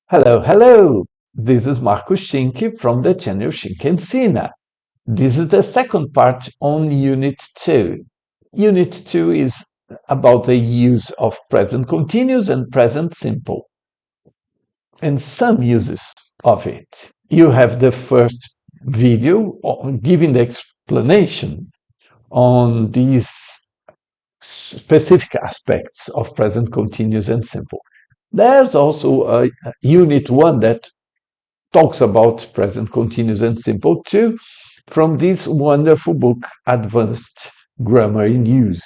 Hello, hello! This is Marcus Xink from the channel Xink Ensina. This is the second part on Unit 2. Unit 2 is about the use of present continuous and present simple and some uses of it. You have the first video giving the explanation on these specific aspects of present continuous and simple. There's also a Unit 1 that talks about present continuous and simple too, from this wonderful book, Advanced Grammar in Use.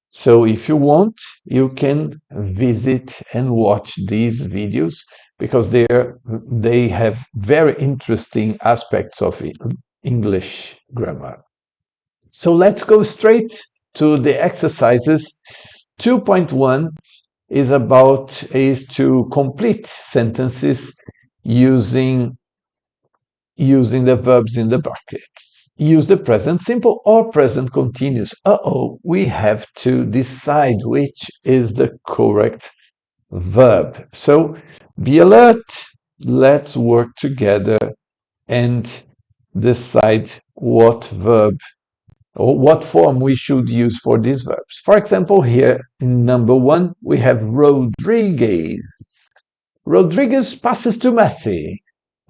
So if you want, you can visit and watch these videos because they have very interesting aspects of English grammar. So let's go straight to the exercises. 2.1 is to complete sentences using the verbs in the brackets. Use the present simple or present continuous. We have to decide which is the correct verb. So be alert. Let's work together and decide what verb or what form we should use for these verbs. For example, here in number 1, we have Rodriguez. Rodriguez passes to Messi,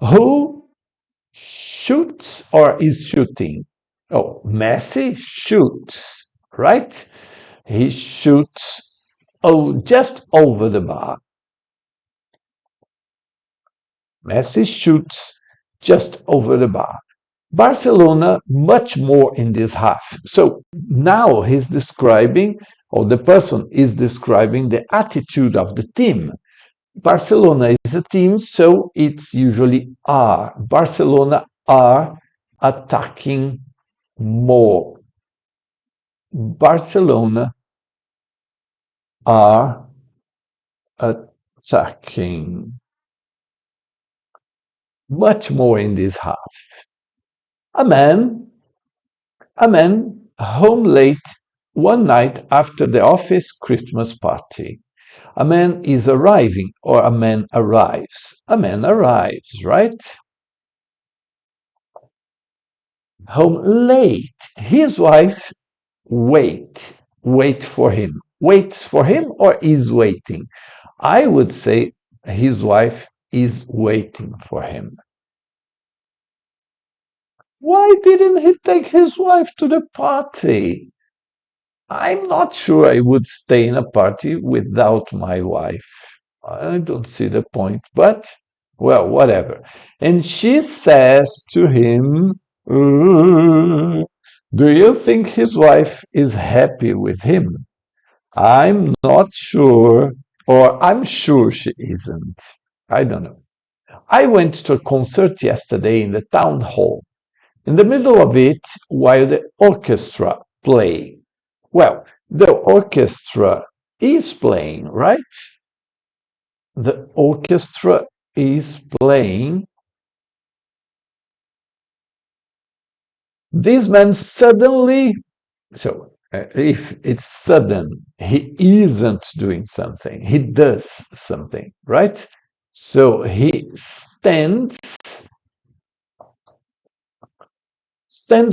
who shoots or is shooting. Oh, Messi shoots, right? He shoots just over the bar. Messi shoots just over the bar. Barcelona much more in this half. So now he's describing, or the person is describing the attitude of the team. Barcelona is a team, so it's usually are. Barcelona are attacking more. Barcelona are attacking much more in this half. A man home late one night after the office Christmas party. A man is arriving or a man arrives. A man arrives, right? Home late. His wife wait for him. Waits for him or is waiting? I would say his wife is waiting for him. Why didn't he take his wife to the party? I'm not sure I would stay in a party without my wife. I don't see the point, but, well, whatever. And she says to him, do you think his wife is happy with him? I'm not sure, or I'm sure she isn't. I don't know. I went to a concert yesterday in the town hall. In the middle of it, while the orchestra play. Well, the orchestra is playing, right? The orchestra is playing. This man suddenly, so if it's sudden, he isn't doing something, he does something, right? So he stands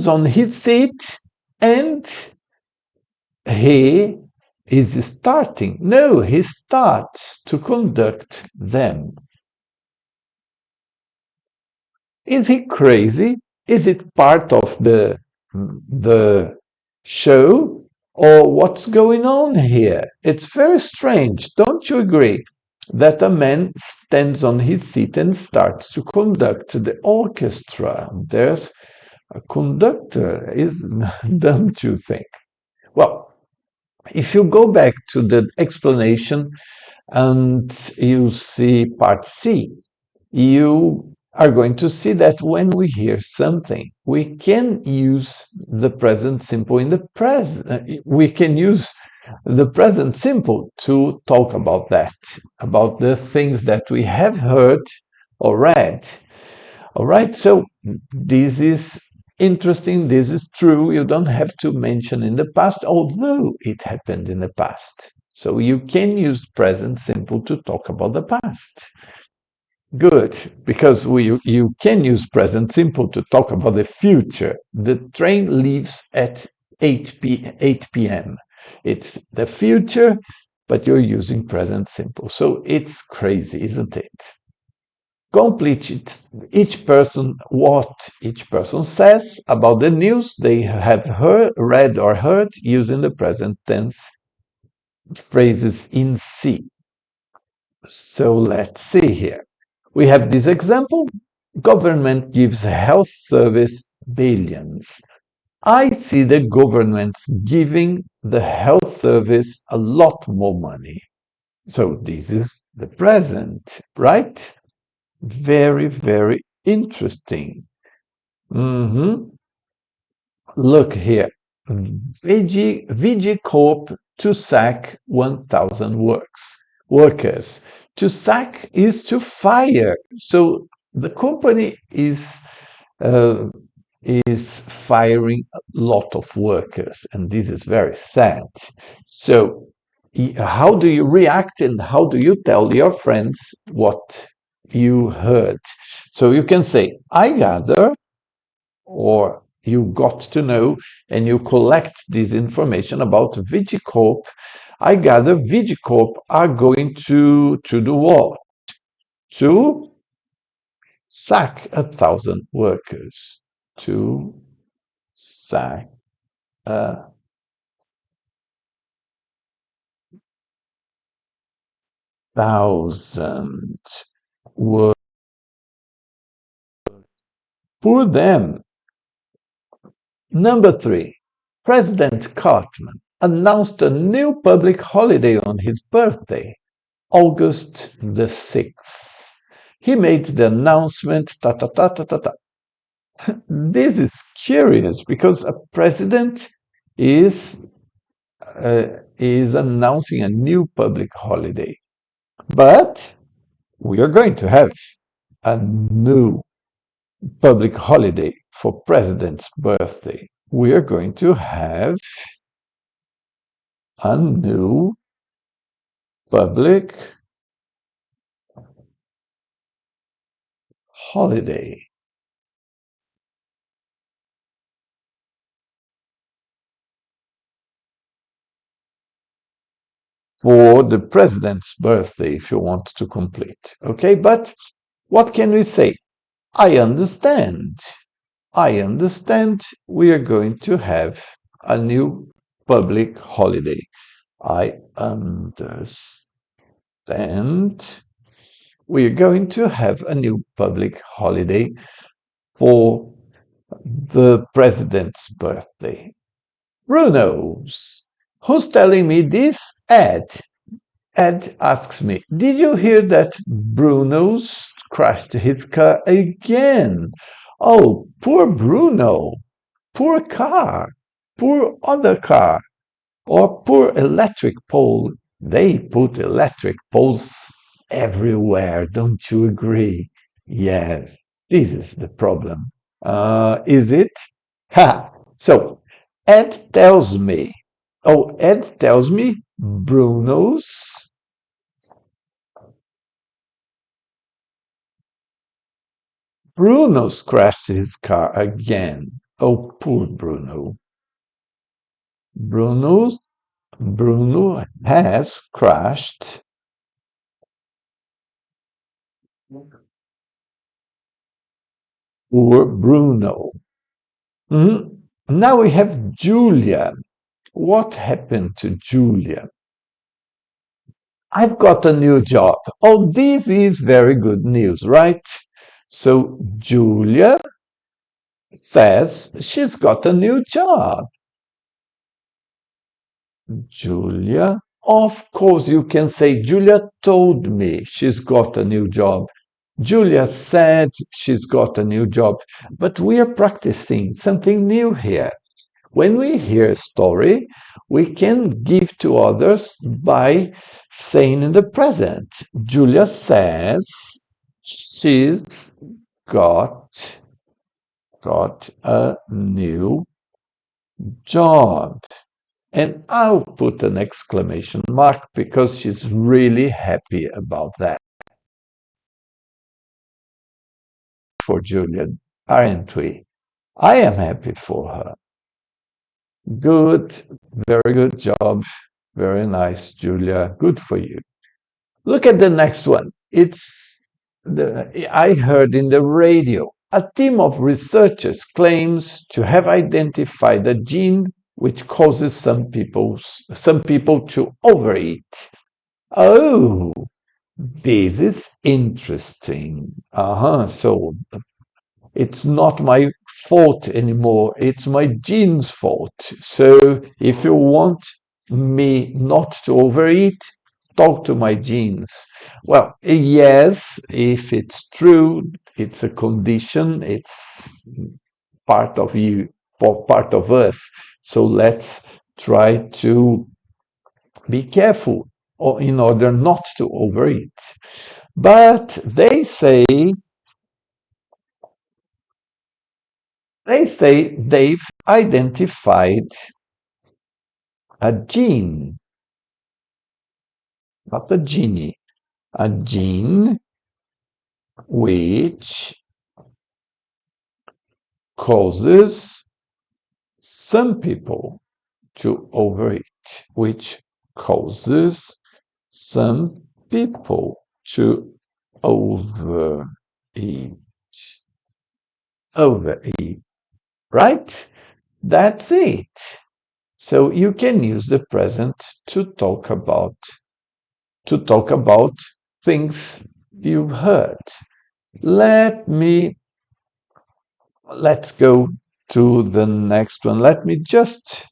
on his seat and he is starting. No, he starts to conduct them. Is he crazy? Is it part of the show? Or what's going on here? It's very strange, don't you agree? That a man stands on his seat and starts to conduct the orchestra. There's a conductor, don't you think? Well, if you go back to the explanation and you see part C, you are going to see that when we hear something, we can use the present simple in the present. We can use the present simple to talk about that, about the things that we have heard or read. All right, so this is interesting, this is true. You don't have to mention in the past, although it happened in the past. So you can use present simple to talk about the past. Good, because you can use present simple to talk about the future. The train leaves at 8 p.m. It's the future, but you're using present simple. So it's crazy, isn't it? Complete each person what each person says about the news they have read or heard using the present tense phrases in C. So let's see here. We have this example. Government gives health service billions. I see the government's giving the health service a lot more money. So this is the present, right? Very, very interesting. Mhm. Look here. VG Corp to sack 1,000 workers. To sack is to fire. So the company uh, is firing a lot of workers, and this is very sad. So how do you react and how do you tell your friends what you heard? So you can say, I gather, or you got to know, and you collect this information about Vigicorp. I gather Vigicorp are going to do what? To sack 1,000 workers. To sack 1,000 workers. For them. Number 3. President Cartman announced a new public holiday on his birthday, August the 6th. He made the announcement, ta ta ta ta ta ta. This is curious because a president is is announcing a new public holiday. But we are going to have a new public holiday for president's birthday. We are going to have a new public holiday for the president's birthday if you want to complete. Okay, but what can we say? I understand. I understand we are going to have a new public holiday. I understand we are going to have a new public holiday for the president's birthday. Bruno's. Who's telling me this? Ed. Ed asks me, did you hear that Bruno's crashed his car again? Oh, poor Bruno. Poor car. Poor other car. Or poor electric pole. They put electric poles everywhere, don't you agree? Yes, this is the problem. Is it? Ha! So, Ed tells me, Ed tells me Bruno's crashed his car again. Oh, poor Bruno. Bruno has crashed. Poor Bruno. Mhm. Now we have Julia. What happened to Julia? I've got a new job. Oh, this is very good news, right? So Julia says she's got a new job. Julia, of course, you can say, Julia told me she's got a new job. Julia said she's got a new job. But we are practicing something new here. When we hear a story, we can give to others by saying in the present. Julia says she's got a new job. And I'll put an exclamation mark because she's really happy about that. for Julia, aren't we? I am happy for her. Good, very good job. Very nice, Julia. Good for you. Look at the next one. I heard in the radio, a team of researchers claims to have identified a gene which causes some people to overeat. Oh, this is interesting. So it's not my fault anymore. It's my gene's fault. So if you want me not to overeat, talk to my genes. Well, yes, if it's true, it's a condition, it's part of you, part of us. So let's try to be careful in order not to overeat. But they say they've identified a gene, not a genie, a gene which causes some people to overeat, which causes some people to overeat. Overeat, right? That's it. So you can use the present to talk about things you've heard. Let's go to the next one. Let me just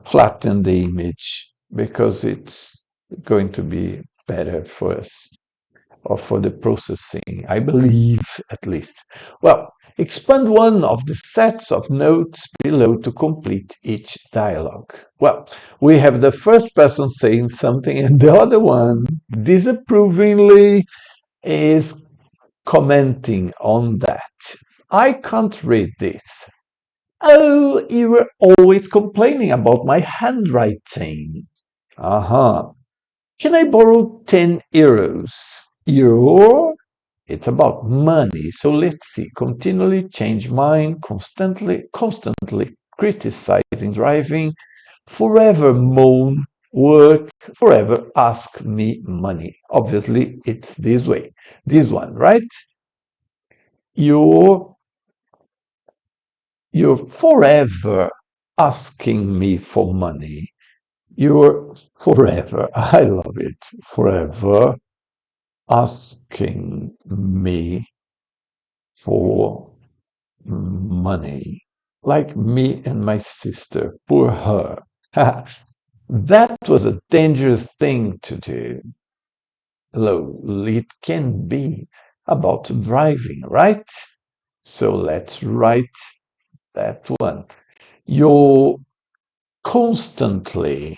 flatten the image because it's going to be better for us or for the processing, I believe, at least. Well, expand one of the sets of notes below to complete each dialogue. Well, we have the first person saying something and the other one disapprovingly is commenting on that. I can't read this. Oh, you were always complaining about my handwriting. Can I borrow 10 euros? Euro? It's about money. So let's see. Continually change mind, constantly criticizing driving, forever moan, work, forever ask me money. Obviously, it's this way. This one, right? You're forever asking me for money. You're forever, I love it, forever asking me for money. Like me and my sister, poor her. That was a dangerous thing to do. Well, it can be about driving, right? So let's write that one. You're constantly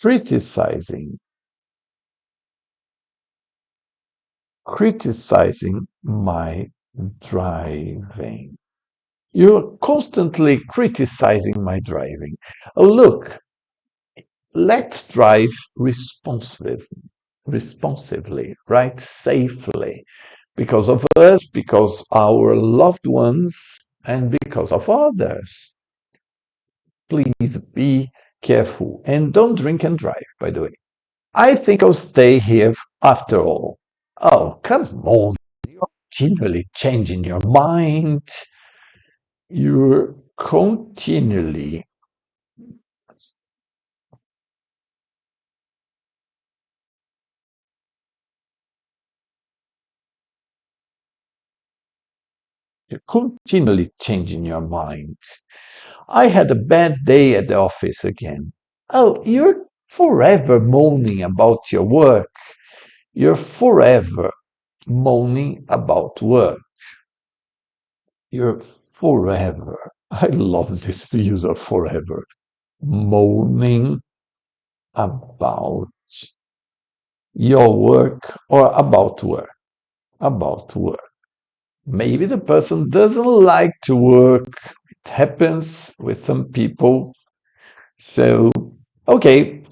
criticizing my driving. You're constantly criticizing my driving. Oh, look, let's drive responsibly, right? Safely. Because of us, because our loved ones, and because of others. Please be careful and don't drink and drive, by the way. I think I'll stay here after all. Oh, come on. You're continually changing your mind. You're continually changing your mind. I had a bad day at the office again. Oh, you're forever moaning about your work. You're forever moaning about work. You're forever. I love this use of forever. Moaning about your work or about work. About work. Maybe the person doesn't like to work. It happens with some people. So, okay,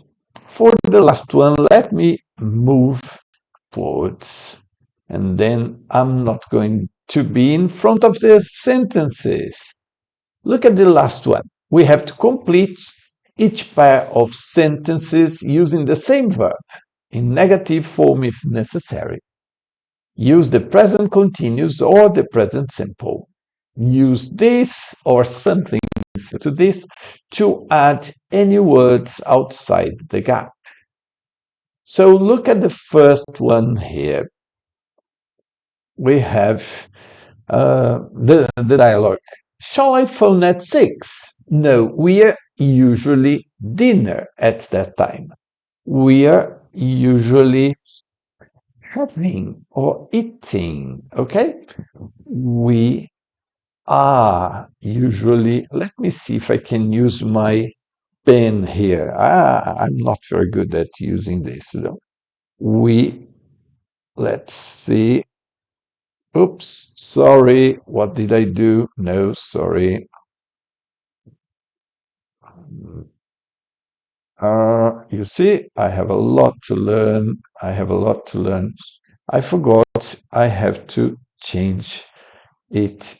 for the last one, let me move words, and then I'm not going to be in front of the sentences. Look at the last one. We have to complete each pair of sentences using the same verb, in negative form if necessary. Use the present continuous or the present simple. Use this or something to this to add any words outside the gap. So look at the first one here. We have the dialogue. Shall I phone at 6? No, we are usually dinner at that time. We are usually having or eating, okay? We are usually, let me see if I can use my pen here. I'm not very good at using this. Let's see. Oops, sorry. What did I do? No, sorry. You see, I have a lot to learn. I have a lot to learn. I forgot I have to change it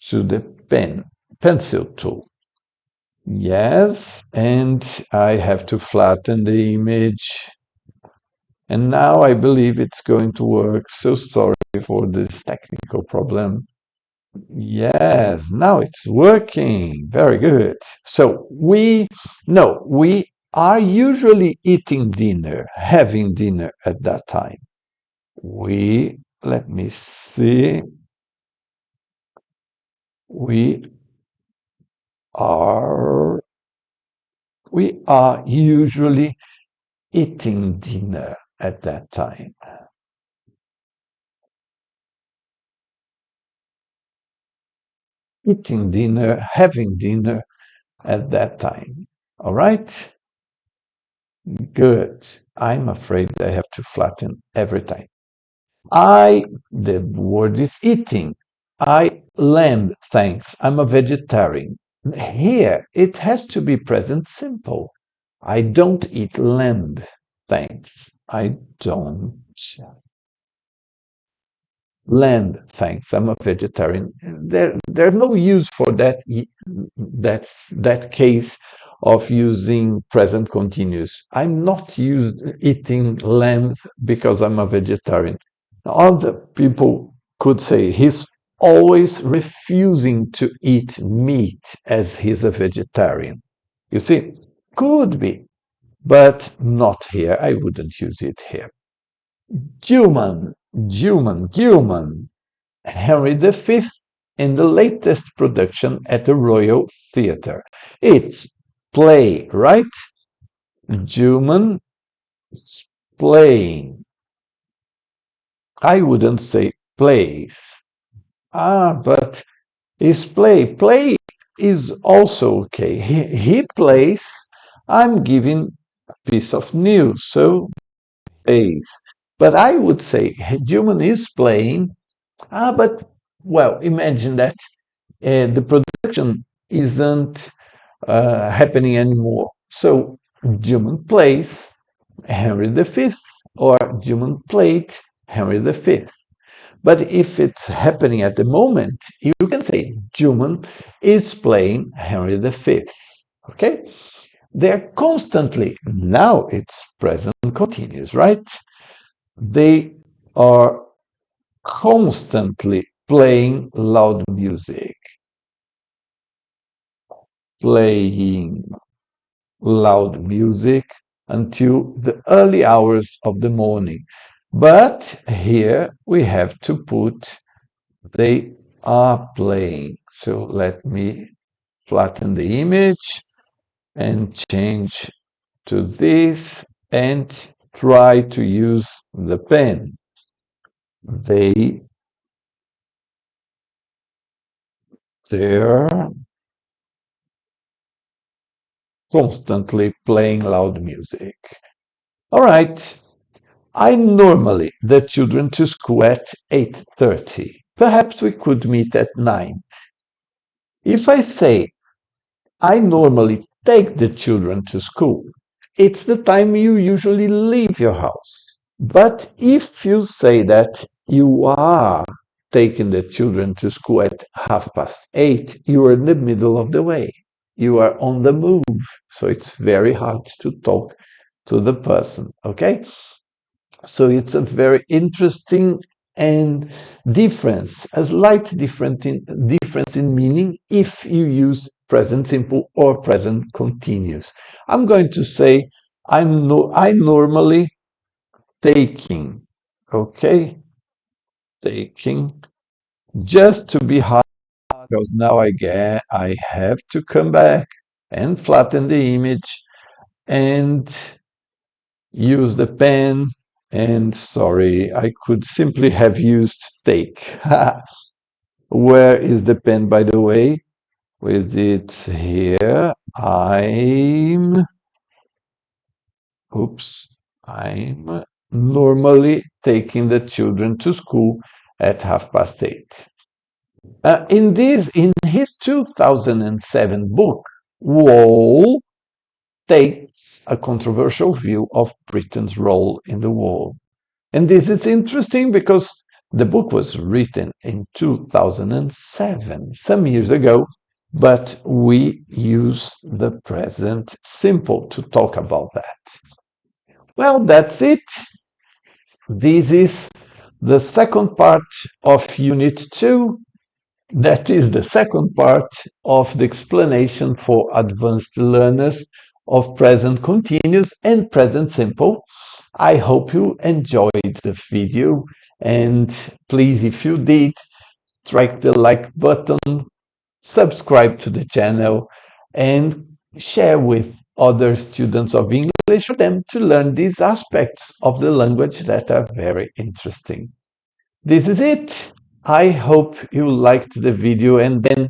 to the pencil tool. Yes, and I have to flatten the image. And now I believe it's going to work. So sorry for this technical problem. Yes, now it's working. Very good. So we are usually eating dinner, having dinner at that time. Let me see. We are usually eating dinner at that time. Eating dinner, having dinner at that time. All right? Good. I'm afraid I have to flatten every time. The word is eating. I lend thanks. I'm a vegetarian. Here, it has to be present simple. I don't eat lend thanks. I don't lend thanks. I'm a vegetarian. There's no use for that. That's that case of using present continuous. I'm not eating lamb because I'm a vegetarian. Other people could say he's always refusing to eat meat as he's a vegetarian. You see, could be, but not here. I wouldn't use it here. Human. Henry V in the latest production at the Royal Theatre. It's play, right? Human playing. I wouldn't say plays. But is play. Play is also okay. He plays. I'm giving a piece of news, so plays. But I would say human is playing. But well, imagine that the production isn't happening anymore. So human plays Henry V or human played Henry V. But if it's happening at the moment, you can say human is playing Henry V. Okay? They're constantly, now it's present continuous, right? They are constantly playing loud music. Playing loud music until the early hours of the morning. But here we have to put they are playing. So let me flatten the image and change to this and try to use the pen. They're constantly playing loud music. All right. I normally the children to school at 8:30. Perhaps we could meet at 9. If I say I normally take the children to school, it's the time you usually leave your house. But if you say that you are taking the children to school at 8:30, you are in the middle of the way. You are on the move. So it's very hard to talk to the person. Okay? So it's a very interesting and a slight difference in meaning if you use present simple or present continuous. I'm going to say I normally taking, okay, taking, just to be hard, because now I have to come back and flatten the image and use the pen. And sorry, I could simply have used take. Where is the pen, by the way? With it here, I'm normally taking the children to school at 8:30. In his 2007 book, Wall takes a controversial view of Britain's role in the war. And this is interesting because the book was written in 2007, some years ago, but we use the present simple to talk about that. Well, that's it. This is the second part of Unit 2. That is the second part of the explanation for advanced learners of present continuous and present simple. I hope you enjoyed the video, and please, if you did, strike the like button, subscribe to the channel, and share with other students of English for them to learn these aspects of the language that are very interesting. This is it. I hope you liked the video and then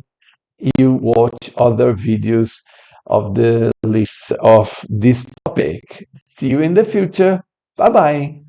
you watch other videos of the list of this topic. See you in the future. Bye bye.